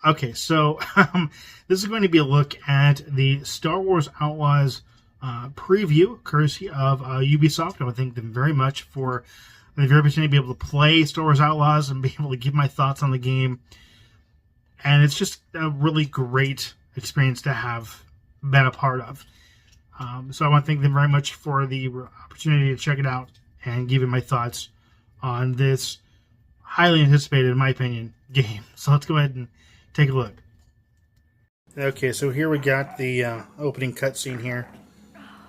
Okay, so this is going to be a look at the Star Wars Outlaws preview, courtesy of Ubisoft. I want to thank them very much for the very opportunity to be able to play Star Wars Outlaws and be able to give my thoughts on the game. And it's just a really great experience to have been a part of. So I want to thank them very much for the opportunity to check it out and give you my thoughts on this highly anticipated, in my opinion, game. So let's go ahead and take a look. Okay, so here we got the opening cutscene here.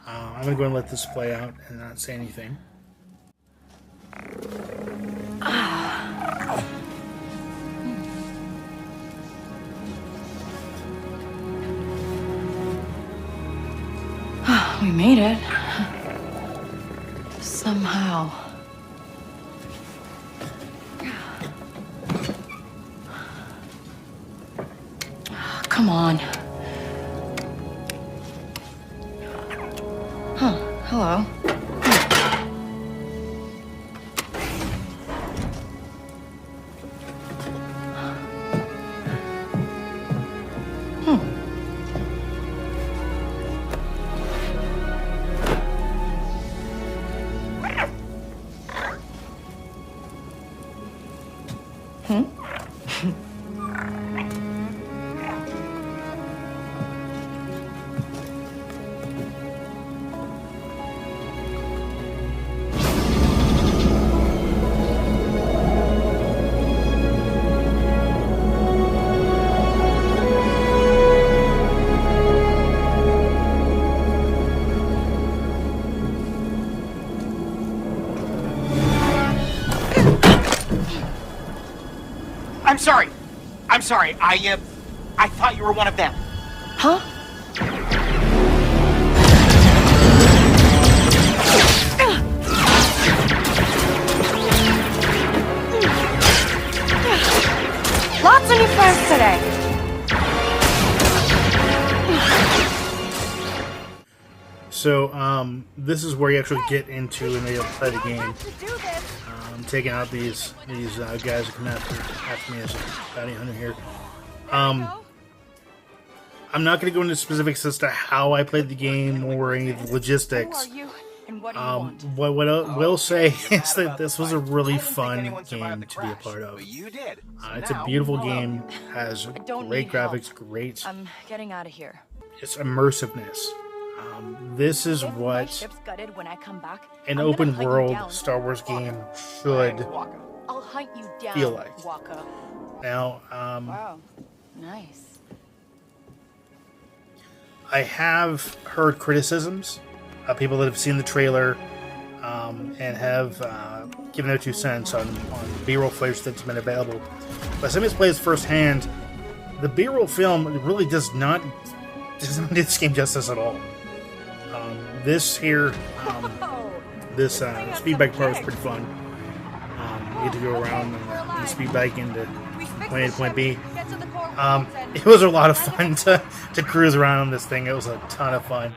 I'm going to go and let this play out and not say anything. We made it. Somehow. Come on. Huh, hello. I'm sorry. I thought you were one of them. Huh? Lots of new friends today. So, this is where you actually get into and able to play the game. Taking out these guys that come after me as a bounty hunter here. I'm not going to go into specifics as to how I played the game or any of the logistics. What I will say is that this was a really fun game to be a part of. It's a beautiful game, has great graphics, great. I'm getting out of here. It's immersiveness. This is what an open world Star Wars game should feel like. Now, wow, nice. I have heard criticisms of people that have seen the trailer and have given their 2 cents on B-roll footage that's been available. But as somebody plays firsthand, the B-roll film really doesn't do this game justice at all. This here, this speed bike part was pretty fun. You get to go around and speed bike into point A to point B. It was a lot of fun to cruise around on this thing. It was a ton of fun.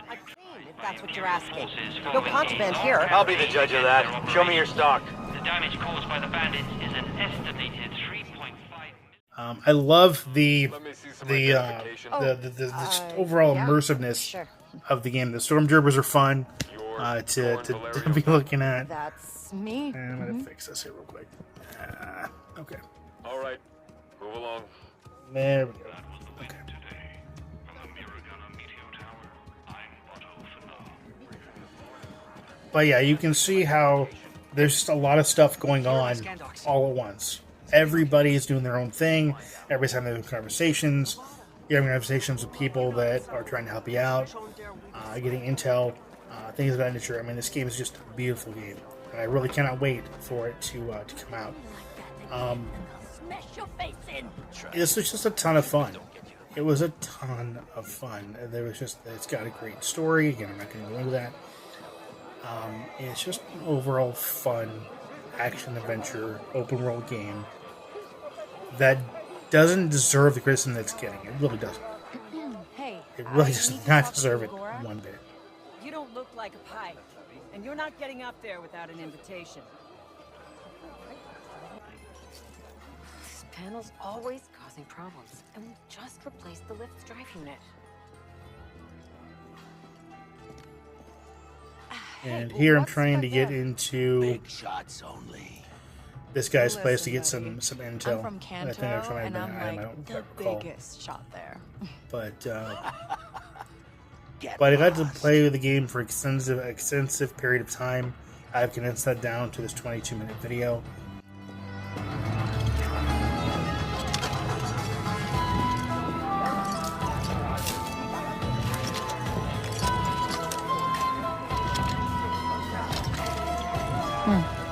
If that's what you're asking. No contraband here. I'll be the judge of that. Show me your stock. The damage caused by the bandits is an estimated 3.5. I love the overall immersiveness of the game. The stormtroopers are fun to be looking at. That's me. And I'm gonna fix this here real quick. Okay. All right, move along. There we go. Okay. But yeah, you can see how there's just a lot of stuff going on all at once. Everybody's doing their own thing. Everybody's having their own conversations. You're having conversations with people that are trying to help you out, getting intel, things of that nature. I mean, this game is just a beautiful game, and I really cannot wait for it to come out. This was just a ton of fun. It was a ton of fun. It's got a great story. Again, I'm not going to go into that. It's just an overall fun action adventure open world game that doesn't deserve the criticism that it's getting. It really doesn't. It really does not deserve it one bit. You don't look like a pipe, and you're not getting up there without an invitation. panel's always causing problems, and we just replaced the lift's drive unit. And here I'm what's trying to back get there? into Big shots only. this guy's place to Listen, get baby, some intel. I'm from I Kanto, think I tried and to I'm I like don't the recall. biggest shot there. But Get but I got to lost. play the game for extensive period of time. I've condensed that down to this 22-minute video.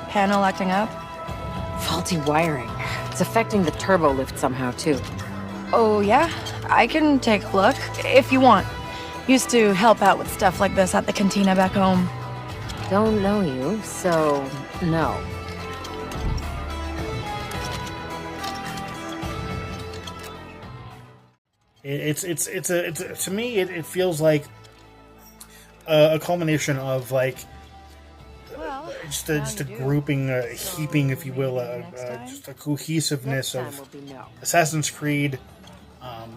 Panel acting up? Faulty wiring. It's affecting the turbo lift somehow, too. Oh, yeah? I can take a look, if you want. Used to help out with stuff like this at the cantina back home. Don't know you, so no. It's to me it feels like a culmination of like Well, just now a you do. grouping, So heaping, if you will, maybe next time? just a cohesiveness Next time of will be no. Assassin's Creed, a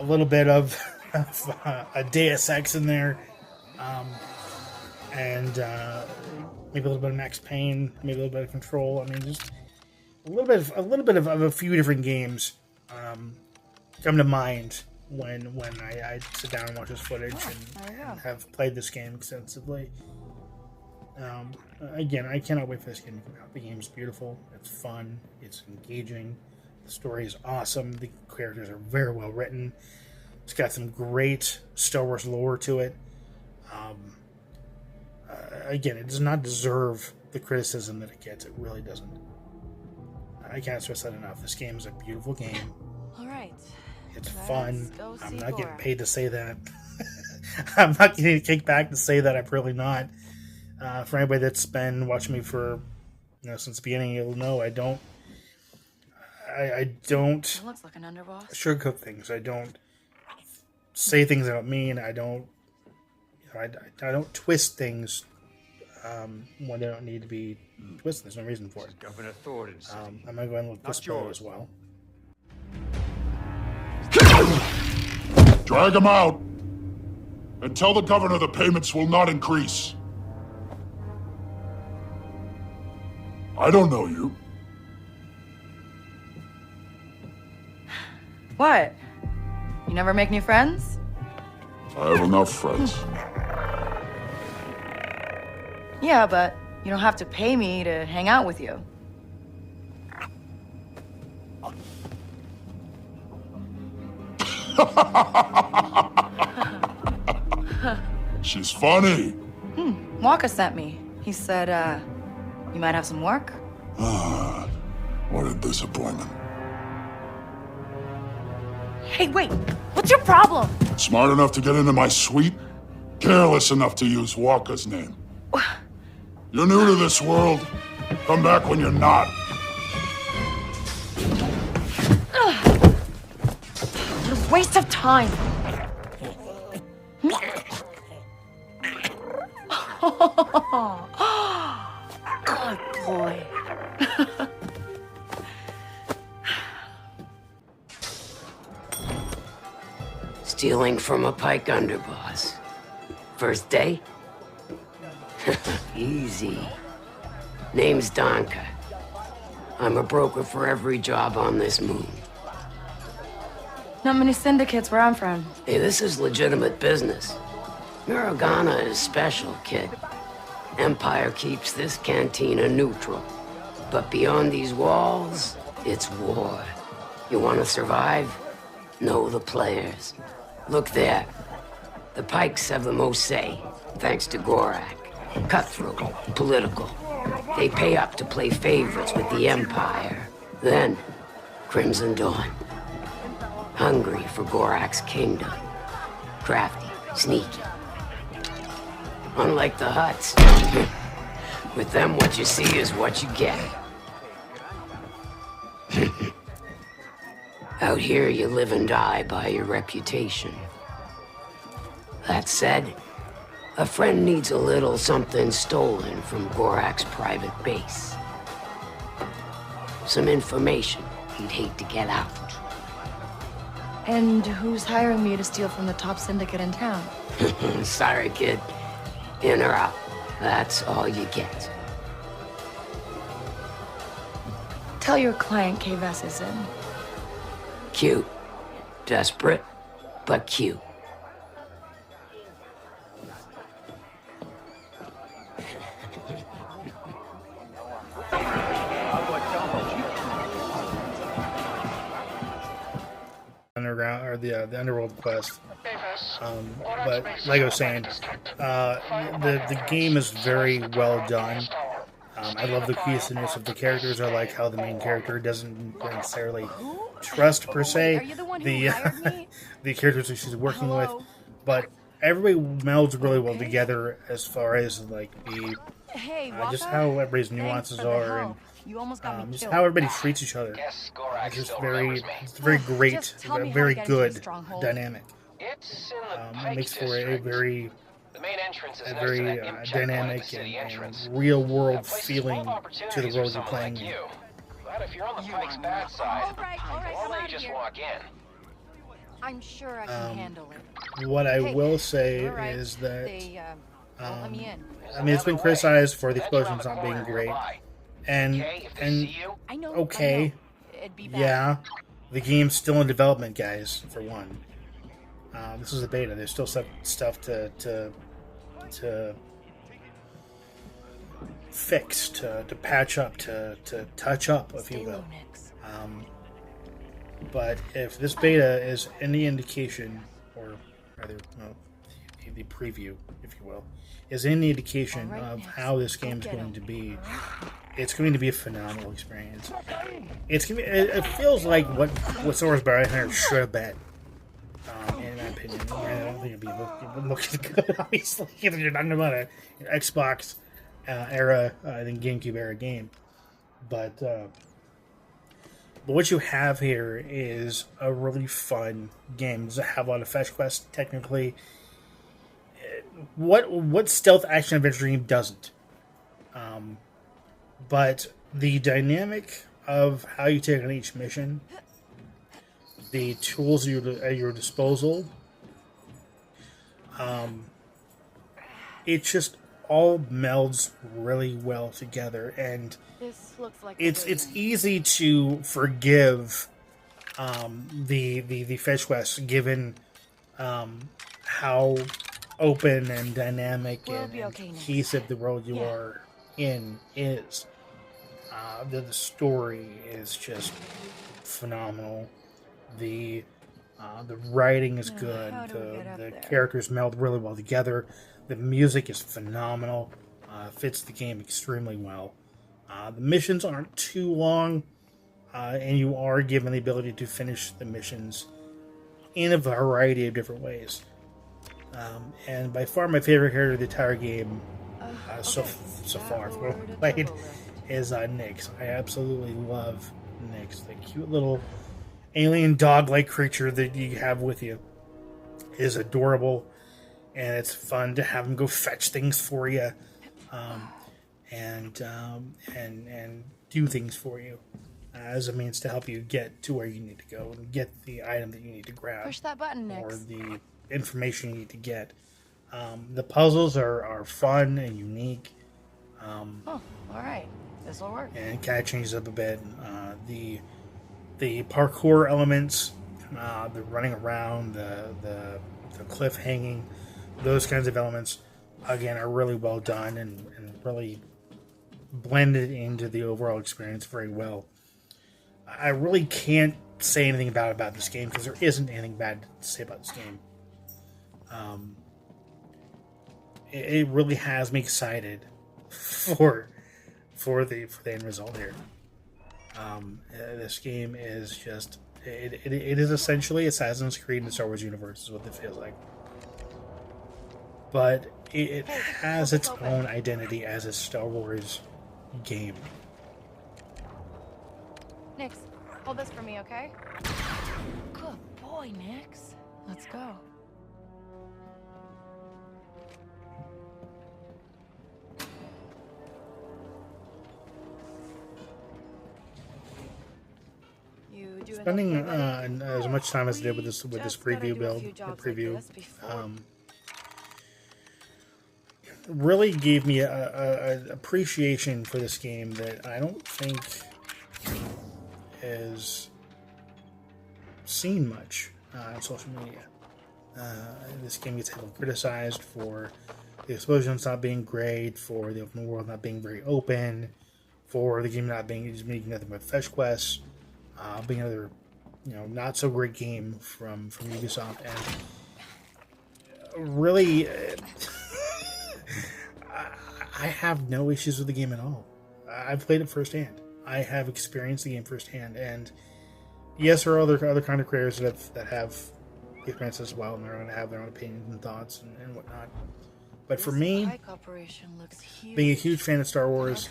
little bit of a Deus Ex in there, and maybe a little bit of Max Payne, maybe a little bit of Control. I mean, just a little bit of a few different games come to mind when I sit down and watch this footage there you go. and have played this game extensively. Again, I cannot wait for this game to come out. The game's beautiful. It's fun. It's engaging. The story is awesome. The characters are very well written. It's got some great Star Wars lore to it. Again, it does not deserve the criticism that it gets. It really doesn't. I can't stress that enough. This game is a beautiful game. All right. It's Let's fun. go I'm see not getting Gorak. paid to say that. I'm not getting a kickback to say that. I'm really not. For anybody that's been watching me for since the beginning, you'll know I don't. I don't It looks like an underboss. sugarcoat things. I don't say things about me, and I don't. I don't twist things when they don't need to be twisted. There's no reason for it. Governor Thornton's. I'm gonna go ahead and look this Not way yours. as well. Drag him out! And tell the governor the payments will not increase. I don't know you. What? You never make new friends? I have enough friends. Yeah, but you don't have to pay me to hang out with you. She's funny. Waka sent me. He said, you might have some work? What a disappointment. Hey, wait! What's your problem? Smart enough to get into my suite, careless enough to use Walker's name. You're new to this world. Come back when you're not. What a waste of time! Good boy. Stealing from a Pike underboss. First day? Easy. Name's Donka. I'm a broker for every job on this moon. Not many syndicates where I'm from. Hey, this is legitimate business. Miragana is special, kid. Empire keeps this cantina neutral. But beyond these walls, it's war. You want to survive? Know the players. Look there. The Pikes have the most say, thanks to Gorak. Cutthroat, political. They pay up to play favorites with the Empire. Then, Crimson Dawn. Hungry for Gorak's kingdom. Crafty, sneaky. Unlike the Hutts. With them, what you see is what you get. Out here, you live and die by your reputation. That said, a friend needs a little something stolen from Gorak's private base. Some information he'd hate to get out. And who's hiring me to steal from the top syndicate in town? Sorry, kid. In or out. That's all you get. Tell your client K-Vess is in. Cute. Desperate, but cute. Underground or the underworld quest. But like I was saying, the game is very well done. I love the cohesiveness of the characters. I like how the main character doesn't necessarily trust per se the characters that she's working with, but everybody melds really well together as far as like the just how everybody's nuances are and just how everybody treats each other. It's just it's very great, a very good dynamic. It makes for a very dynamic and real world feeling to the world you're playing in. But if you're on the Pike's bad side, All right, normally you just walk in. I'm sure I can handle it. What I will say is that I mean, it's been criticized for the explosions not being great, and okay, yeah, the game's still in development, guys. For one, this is a beta. There's still stuff to fix, to patch up, to touch up, if you will. But if this beta is any indication, or rather, well, the preview, if you will, is any indication of how this game's going to be, it's going to be a phenomenal experience. It's gonna be, it feels like what Star Wars Bounty Hunter should have been, in my opinion. I don't think it'd be looking good, obviously, if you're talking about an Xbox era, I think GameCube era game. But what you have here is a really fun game. Does it have a lot of fetch quests? Technically, what stealth action adventure game doesn't? But the dynamic of how you take on each mission, the tools at your disposal, it just all melds really well together, and This looks like it's easy to forgive the fetch quests given how open and dynamic and cohesive the world you are in is. The story is just phenomenal. The writing is good. The characters meld really well together. The music is phenomenal. Fits the game extremely well. The missions aren't too long, and you are given the ability to finish the missions in a variety of different ways. And by far my favorite character of the entire game so far from what I've played is Nyx. I absolutely love Nyx. The cute little alien dog-like creature that you have with you is adorable, and it's fun to have him go fetch things for you, and do things for you as a means to help you get to where you need to go and get the item that you need to grab. Push that button, or Nyx. the information you need to get. The puzzles are fun and unique. Oh, all right. This will work. And it kind of changes up a bit. The parkour elements, the running around, the cliff hanging, those kinds of elements, again, are really well done and really blended into the overall experience very well. I really can't say anything bad about this game because there isn't anything bad to say about this game. It really has me excited for the end result here. This game is just it is essentially Assassin's Creed in the Star Wars universe is what it feels like, but it has its own identity as a Star Wars game. Nyx, hold this for me, okay? Good boy, Nyx. Let's go. spending as much time as I did with this preview build or preview, really gave me a appreciation for this game that I don't think is seen much on social media. This game gets heavily criticized for the explosions not being great, for the open world not being very open, for the game not being just making nothing but fetch quests, being another not so great game from Ubisoft, and really I have no issues with the game at all. I've played it firsthand. I have experienced the game firsthand, and yes, there are other kind of creators that have experience as well, and they're going to have their own opinions and thoughts and whatnot. But for me, being a huge fan of Star Wars,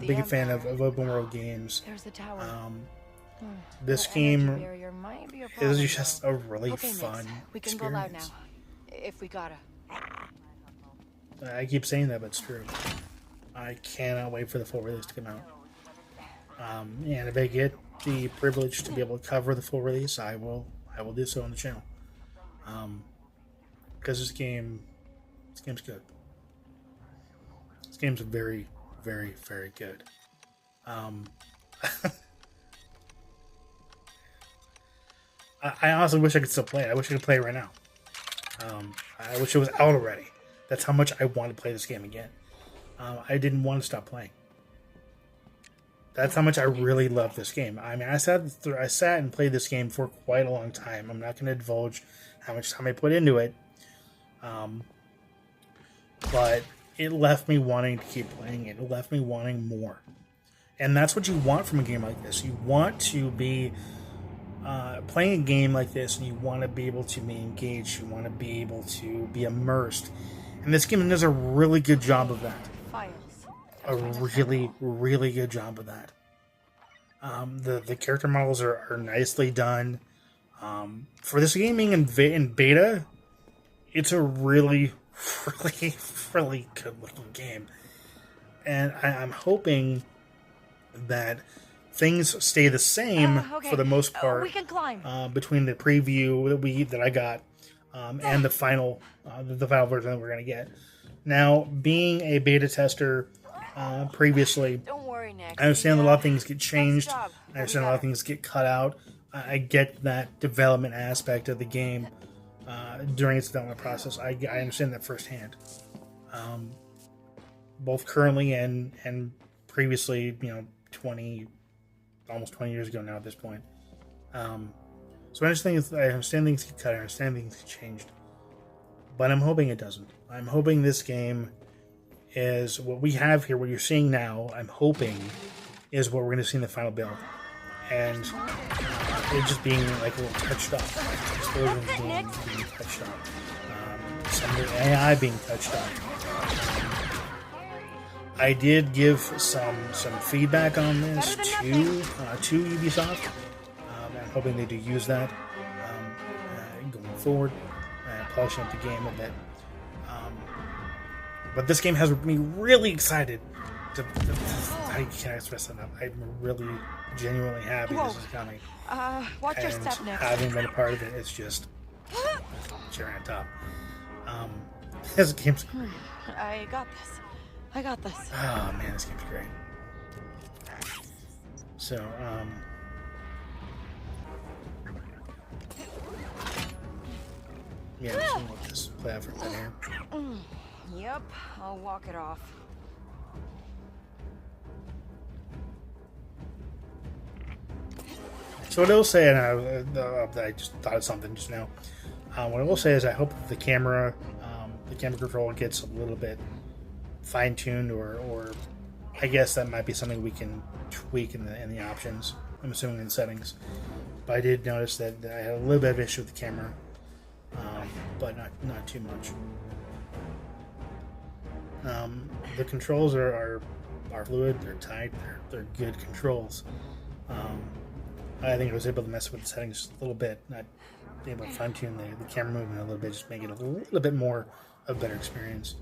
being a fan of open world games, this game is just a really fun experience. If we gotta. I keep saying that, but it's true. I cannot wait for the full release to come out. And if I get the privilege to be able to cover the full release, I will do so on the channel. Because this game's good. This game's very, very, very good. I honestly wish I could still play it. I wish I could play it right now. I wish it was out already. That's how much I want to play this game again. I didn't want to stop playing. That's how much I really love this game. I mean, I sat and played this game for quite a long time. I'm not going to divulge how much time I put into it. But it left me wanting to keep playing it. It left me wanting more. And that's what you want from a game like this. You want to be playing a game like this, and you want to be able to be engaged. You want to be able to be immersed. And this game does a really good job of that. A really, really good job of that. The character models are nicely done. For this game being in beta, it's a really, really, really good looking game. And I'm hoping that things stay the same for the most part We can climb. between the preview that I got and the final version that we're going to get. Now, being a beta tester previously, Don't worry, Nick. I understand a lot of things get changed. I understand a lot of things get cut out. I get that development aspect of the game during its development process. I understand that firsthand. Both currently and previously, almost 20 years ago now at this point. So I understand things get cut. I understand things get changed. But I'm hoping it doesn't. I'm hoping this game is what we have here, what you're seeing now, I'm hoping is what we're going to see in the final build. And it just being like a little touched up. Explosions being touched up. Some of the AI being touched up. I did give some feedback on this to Ubisoft. I'm hoping they do use that going forward, polishing up the game a bit. But this game has me really excited. I can't express that enough. I'm really, genuinely happy this is coming. Watch your step, Nick. Having been a part of it, it's just cherry on top. This game's great. I got this. Oh man, this game's great. So, yeah, I'm just gonna let this play out for a bit here. Yep, I'll walk it off. So what I will say, and I just thought of something just now. What I will say is I hope that the camera control gets a little bit fine-tuned, or I guess that might be something we can tweak in the options. I'm assuming in settings. But I did notice that I had a little bit of issue with the camera, but not too much. The controls are fluid. They're tight. They're good controls. I think I was able to mess with the settings just a little bit, not be able to fine-tune the camera movement a little bit, just make it a little bit more of a better experience.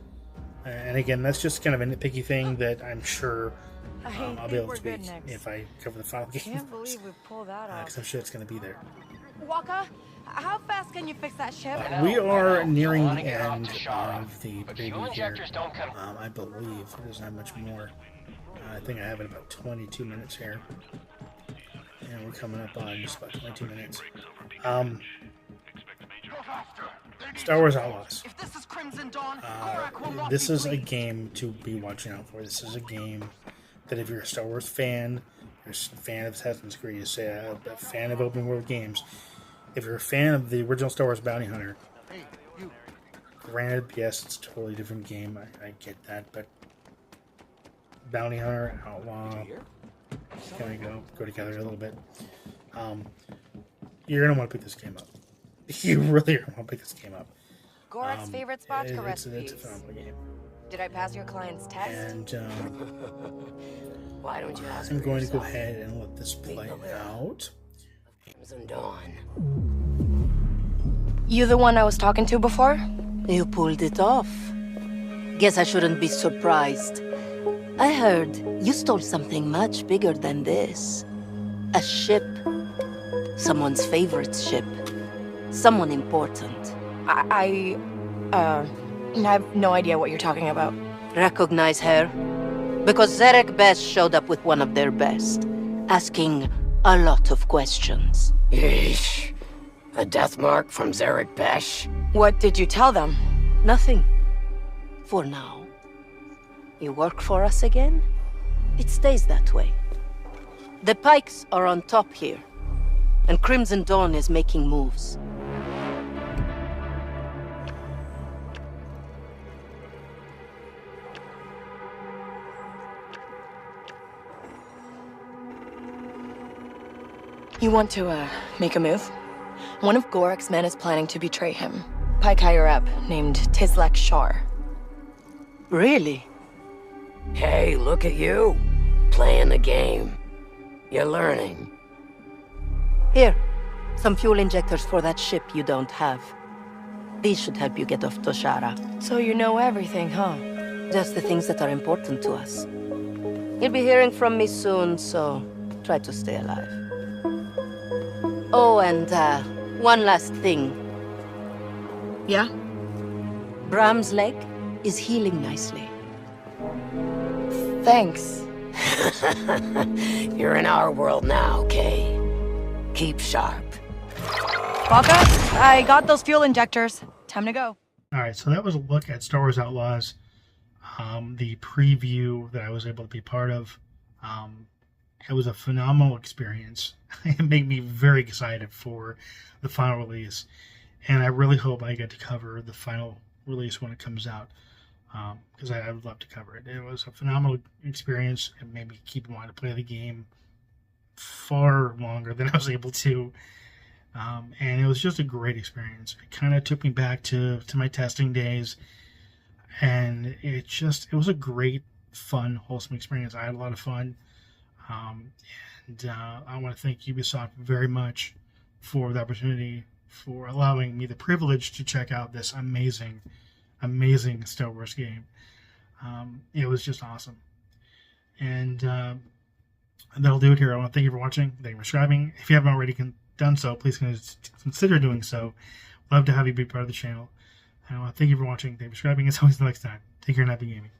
And again, that's just kind of a nitpicky thing that I'm sure I'll be able to speak if I cover the final game. Can't believe we pulled that off. Because I'm sure it's going to be there. Walker, how fast can you fix that ship? We are nearing the end Shara. of the But preview fuel here. injectors don't come. I believe there's not much more. I think I have it about 22 minutes here. And we're coming up on just about 22 minutes. Star Wars Outlaws. If this is Crimson Dawn, Korak will not This be is a free. game to be watching out for. This is a game that if you're a Star Wars fan, you're a fan of Assassin's Creed, you're a fan of open world games, if you're a fan of the original Star Wars Bounty Hunter, granted, yes, it's a totally different game. I get that, but Bounty Hunter, Outlaw, kind of go together a little bit. You're gonna want to pick this game up. You really are gonna want to pick this game up. Gorak's favorite spot to It's a recipes. phenomenal game, Did I pass your client's test? and Why don't you ask I'm her going to go yourself? ahead and let this play out. Crimson Dawn. You the one I was talking to before? You pulled it off. Guess I shouldn't be surprised. I heard you stole something much bigger than this. A ship. Someone's favorite ship. Someone important. I have no idea what you're talking about. Recognize her? Because Zarek Besh showed up with one of their best, asking a lot of questions. Yeesh. A death mark from Zarek Besh? What did you tell them? Nothing. For now. You work for us again? It stays that way. The Pikes are on top here, and Crimson Dawn is making moves. You want to, make a move? One of Gorak's men is planning to betray him. Pike higher up, named Tizlek Shar. Really? Hey, look at you. Playing the game. You're learning. Here, some fuel injectors for that ship you don't have. These should help you get off Toshara. So you know everything, huh? Just the things that are important to us. You'll be hearing from me soon, so try to stay alive. Oh, and one last thing. Yeah? Bram's leg is healing nicely. Thanks. You're in our world now, Kay. Keep sharp. Walker, I got those fuel injectors. Time to go. All right, so that was a look at Star Wars Outlaws, the preview that I was able to be part of. It was a phenomenal experience. It made me very excited for the final release, and I really hope I get to cover the final release when it comes out, because I would love to cover it. It was a phenomenal experience. It made me keep wanting to play the game far longer than I was able to. And it was just a great experience. It kind of took me back to my testing days, and it was a great, fun, wholesome experience. I had a lot of fun, and I want to thank Ubisoft very much for the opportunity, for allowing me the privilege to check out this amazing, amazing Star Wars game. It was just awesome, and that'll do it here. I want to thank you for watching. Thank you for subscribing. If you haven't already done so, please consider doing so. Love to have you be part of the channel. And I want to thank you for watching. Thank you for subscribing. It's always the next time. Take care and happy gaming.